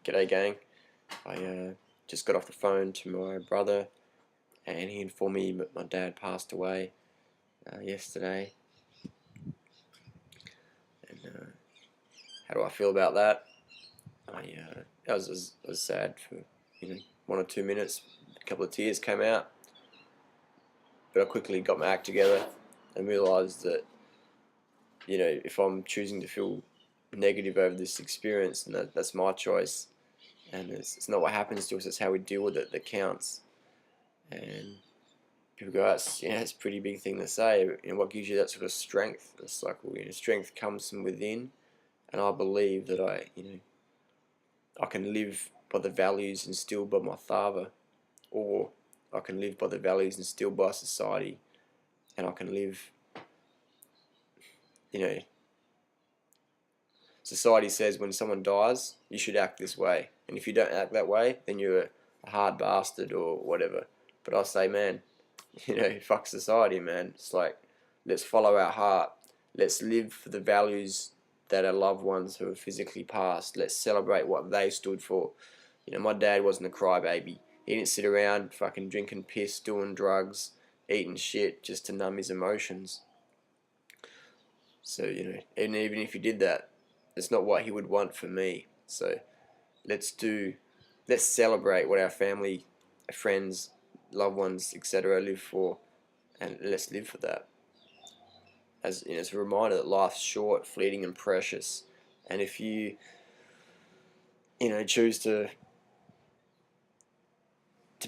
G'day gang. I just got off the phone to my brother and he informed me that my dad passed away yesterday. And how do I feel about that? I was sad for 1 or 2 minutes. A couple of tears came out, but I quickly got my act together and realised that if I'm choosing to feel negative over this experience, then that's my choice. And it's not what happens to us, it's how we deal with it that counts. And people go, it's a pretty big thing to say. What gives you that sort of strength? It's like, well, strength comes from within, and I believe that I can live by the values instilled by my father, or I can live by the values instilled by society, and I can live, society says when someone dies, you should act this way. And if you don't act that way, then you're a hard bastard or whatever. But I say, man, fuck society, man. It's like, let's follow our heart. Let's live for the values that our loved ones who have physically passed. Let's celebrate what they stood for. My dad wasn't a crybaby. He didn't sit around fucking drinking piss, doing drugs, eating shit just to numb his emotions. So, and even if he did that, it's not what he would want for me. So let's celebrate what our family, our friends, loved ones, etc. live for, and let's live for that. As it's a reminder that life's short, fleeting, and precious. And if you choose to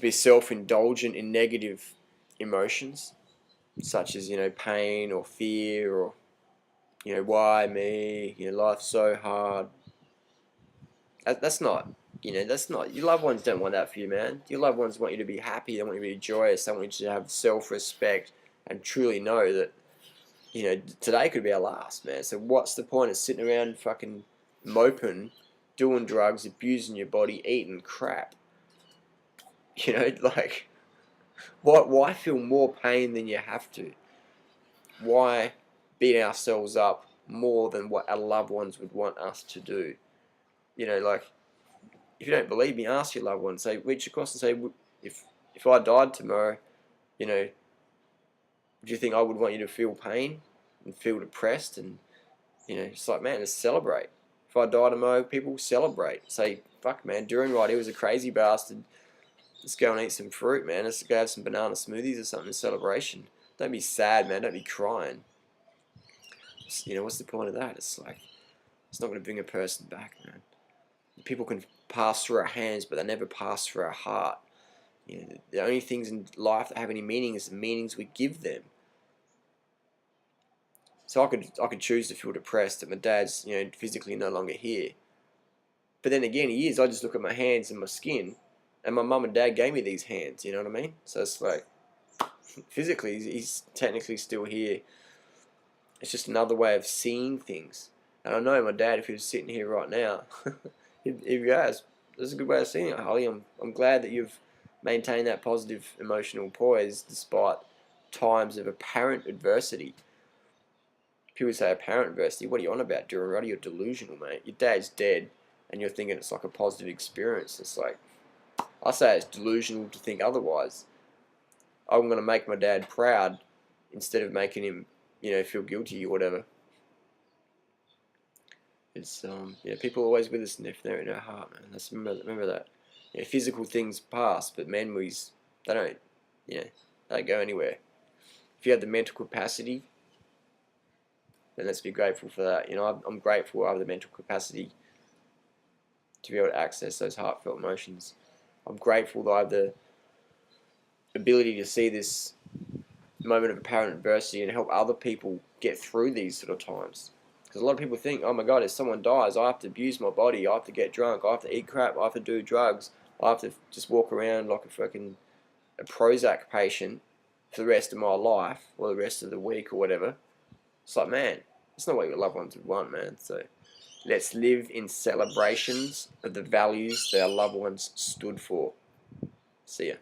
be self-indulgent in negative emotions, such as pain or fear or why me? Life's so hard. That's not, your loved ones don't want that for you, man. Your loved ones want you to be happy, they want you to be joyous, they want you to have self-respect and truly know that, today could be our last, man. So what's the point of sitting around fucking moping, doing drugs, abusing your body, eating crap? Like, why feel more pain than you have to? Why beat ourselves up more than what our loved ones would want us to do? Like, if you don't believe me, ask your loved ones. Say, reach across and say, if I died tomorrow, do you think I would want you to feel pain and feel depressed? And it's like, man, let's celebrate. If I die tomorrow, people celebrate. Say, fuck, man, Durianrider, he was a crazy bastard. Let's go and eat some fruit, man. Let's go have some banana smoothies or something in celebration. Don't be sad, man. Don't be crying. What's the point of that? It's like, it's not going to bring a person back, man. People can pass through our hands, but they never pass through our heart. The only things in life that have any meaning is the meanings we give them. So I could choose to feel depressed that my dad's physically no longer here. But then again, he is. I just look at my hands and my skin, and my mum and dad gave me these hands. You know what I mean? So it's like, physically, he's technically still here. It's just another way of seeing things. And I know my dad, if he was sitting here right now, he'd go, that's a good way of seeing it, Holly. I'm glad that you've maintained that positive emotional poise despite times of apparent adversity. People say apparent adversity. What are you on about, Durianrider? You're delusional, mate. Your dad's dead, and you're thinking it's like a positive experience. It's like, I say it's delusional to think otherwise. I'm going to make my dad proud instead of making him feel guilty or whatever. It's people are always with us if they're in our heart, man. Let's remember that. Physical things pass, but memories, they don't go anywhere. If you have the mental capacity, then let's be grateful for that. I'm grateful I have the mental capacity to be able to access those heartfelt emotions. I'm grateful that I have the ability to see this moment of apparent adversity and help other people get through these sort of times. Because a lot of people think, oh my god, if someone dies, I have to abuse my body, I have to get drunk, I have to eat crap, I have to do drugs, I have to just walk around like a Prozac patient for the rest of my life, or the rest of the week, or whatever. It's like, man, it's not what your loved ones would want, man. So let's live in celebrations of the values that our loved ones stood for. See ya.